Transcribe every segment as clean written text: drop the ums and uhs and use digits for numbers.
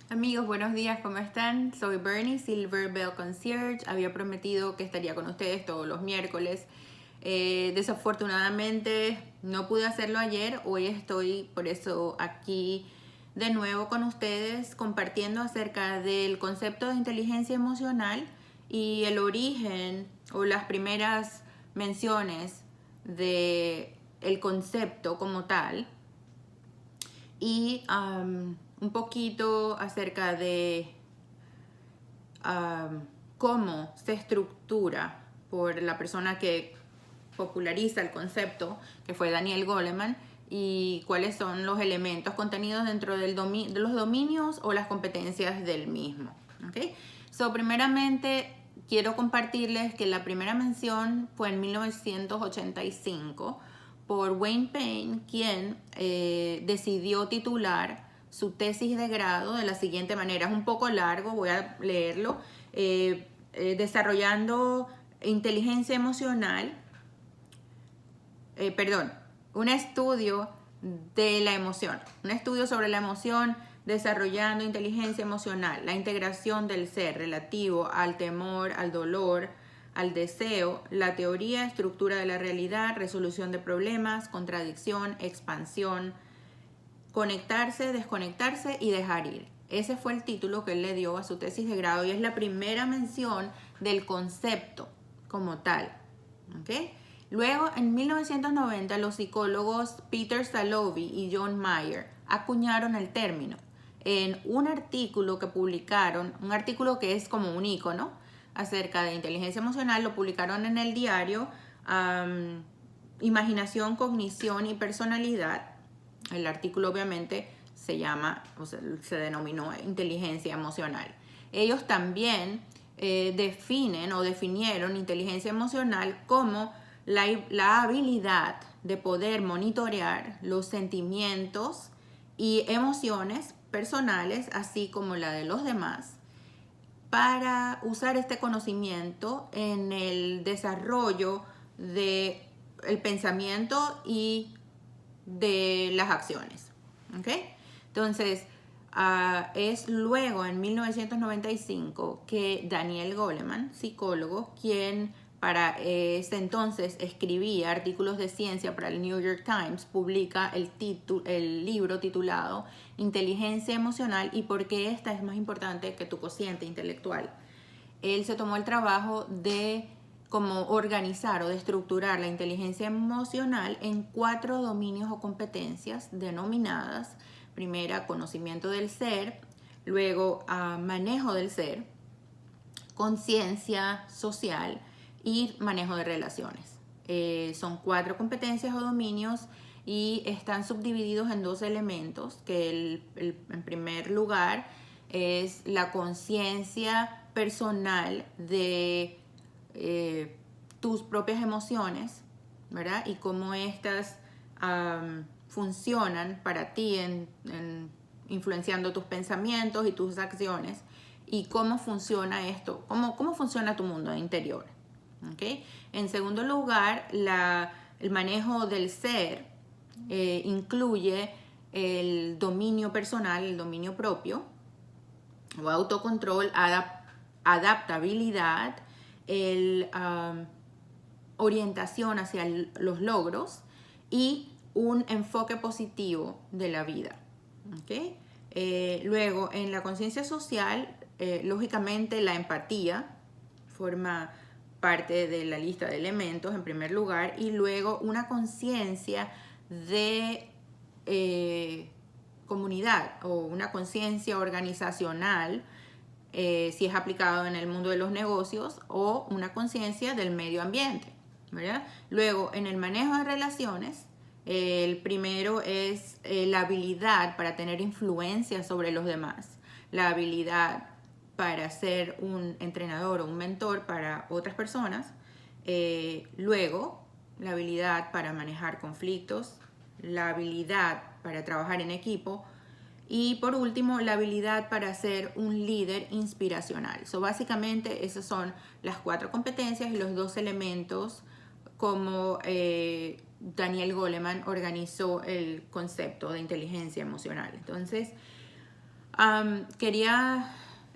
Amigos, buenos días, ¿cómo están? Soy Bernie, Silver Bell Concierge. Había prometido que estaría con ustedes todos los miércoles. Desafortunadamente no pude hacerlo ayer. Hoy estoy por eso aquí de nuevo con ustedes compartiendo acerca del concepto de inteligencia emocional y el origen o las primeras menciones de el concepto como tal y un poquito acerca de cómo se estructura por la persona que populariza el concepto, que fue Daniel Goleman, y cuáles son los elementos contenidos dentro de los dominios o las competencias del mismo. ¿Okay? Primeramente, quiero compartirles que la primera mención fue en 1985 por Wayne Payne, quien decidió titular su tesis de grado de la siguiente manera. Es un poco largo, voy a leerlo. Desarrollando inteligencia emocional, un estudio de la emoción, un estudio sobre la emoción, desarrollando inteligencia emocional, la integración del ser relativo al temor, al dolor, al deseo, la teoría, estructura de la realidad, resolución de problemas, contradicción, expansión, conectarse, desconectarse y dejar ir. Ese fue el título que él le dio a su tesis de grado y es la primera mención del concepto como tal. ¿Okay? Luego, en 1990, los psicólogos Peter Salovey y John Mayer acuñaron el término en un artículo que publicaron, un artículo que es como un icono acerca de inteligencia emocional, lo publicaron en el diario Imaginación, Cognición y Personalidad. El artículo obviamente se llama, o sea, se denominó inteligencia emocional. Ellos también definen o definieron inteligencia emocional como la habilidad de poder monitorear los sentimientos y emociones personales, así como la de los demás, para usar este conocimiento en el desarrollo del pensamiento y de las acciones. ¿Okay? Entonces, es luego en 1995 que Daniel Goleman, psicólogo, quien para ese entonces escribía artículos de ciencia para el New York Times, publica el libro titulado Inteligencia Emocional y por qué esta es más importante que tu cociente intelectual. Él se tomó el trabajo de como organizar o de estructurar la inteligencia emocional en 4 dominios o competencias denominadas: primera, conocimiento del ser; luego, manejo del ser; conciencia social y manejo de relaciones. Son 4 competencias o dominios y están subdivididos en 2 elementos, que en primer lugar es la conciencia personal de tus propias emociones, ¿verdad? Y cómo estas funcionan para ti influenciando tus pensamientos y tus acciones, y cómo funciona esto, cómo funciona tu mundo interior. ¿Okay? En segundo lugar, el manejo del ser incluye el dominio personal, el dominio propio, o autocontrol, adaptabilidad, orientación hacia los logros y un enfoque positivo de la vida. ¿Okay? Luego, en la conciencia social, lógicamente la empatía forma parte de la lista de elementos en primer lugar, y luego una conciencia de comunidad o una conciencia organizacional, si es aplicado en el mundo de los negocios, o una conciencia del medio ambiente, ¿verdad? Luego, en el manejo de relaciones, el primero es la habilidad para tener influencia sobre los demás, la habilidad para ser un entrenador o un mentor para otras personas, luego la habilidad para manejar conflictos, la habilidad para trabajar en equipo, y por último, la habilidad para ser un líder inspiracional. Básicamente, esas son las 4 competencias y los 2 elementos como Daniel Goleman organizó el concepto de inteligencia emocional. Entonces,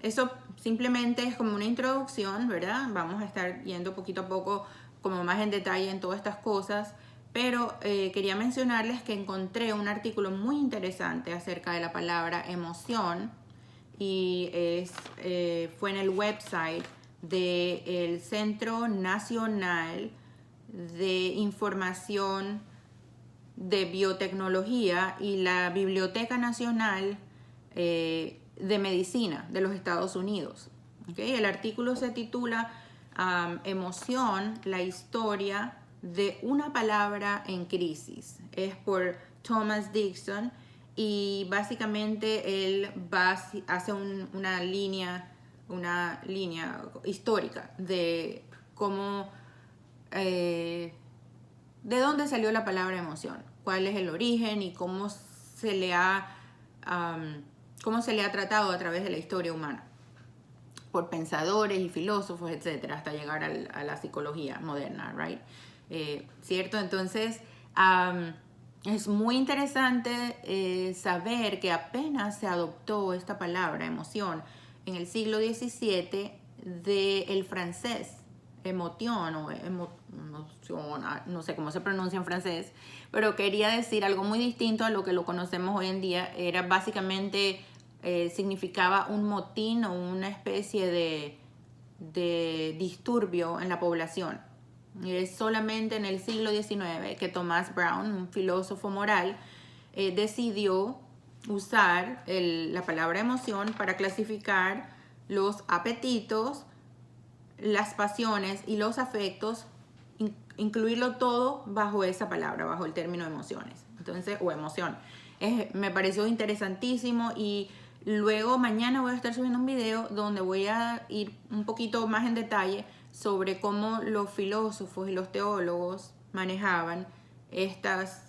Eso simplemente es como una introducción, ¿verdad? Vamos a estar yendo poquito a poco como más en detalle en todas estas cosas, pero quería mencionarles que encontré un artículo muy interesante acerca de la palabra emoción y fue en el website del Centro Nacional de Información de Biotecnología y la Biblioteca Nacional de Medicina de los Estados Unidos. ¿Okay? El artículo se titula Emoción, la historia de una palabra en crisis. Es por Thomas Dixon y básicamente él hace una línea histórica de cómo de dónde salió la palabra emoción, cuál es el origen y cómo se le ha tratado a través de la historia humana por pensadores y filósofos, etcétera, hasta llegar a la psicología moderna, right? ¿Cierto? Entonces, es muy interesante saber que apenas se adoptó esta palabra, emoción, en el siglo XVII del francés, emotion o emoción, no sé cómo se pronuncia en francés, pero quería decir algo muy distinto a lo que lo conocemos hoy en día. Era básicamente, significaba un motín o una especie de disturbio en la población. Y es solamente en el siglo XIX que Thomas Brown, un filósofo moral, decidió usar la palabra emoción para clasificar los apetitos, las pasiones y los afectos, incluirlo todo bajo esa palabra, bajo el término emociones. Entonces, o emoción. Me pareció interesantísimo y luego mañana voy a estar subiendo un video donde voy a ir un poquito más en detalle sobre cómo los filósofos y los teólogos manejaban estas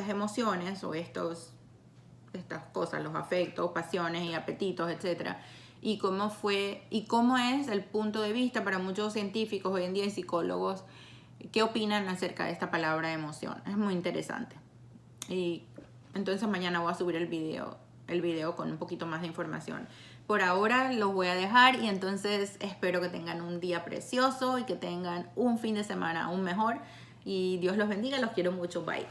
emociones o estas cosas, los afectos, pasiones y apetitos, etcétera, y cómo es el punto de vista para muchos científicos hoy en día y psicólogos, qué opinan acerca de esta palabra emoción. Es muy interesante. Y entonces mañana voy a subir el video con un poquito más de información. Por ahora los voy a dejar y entonces espero que tengan un día precioso y que tengan un fin de semana aún mejor. Y Dios los bendiga, los quiero mucho, bye.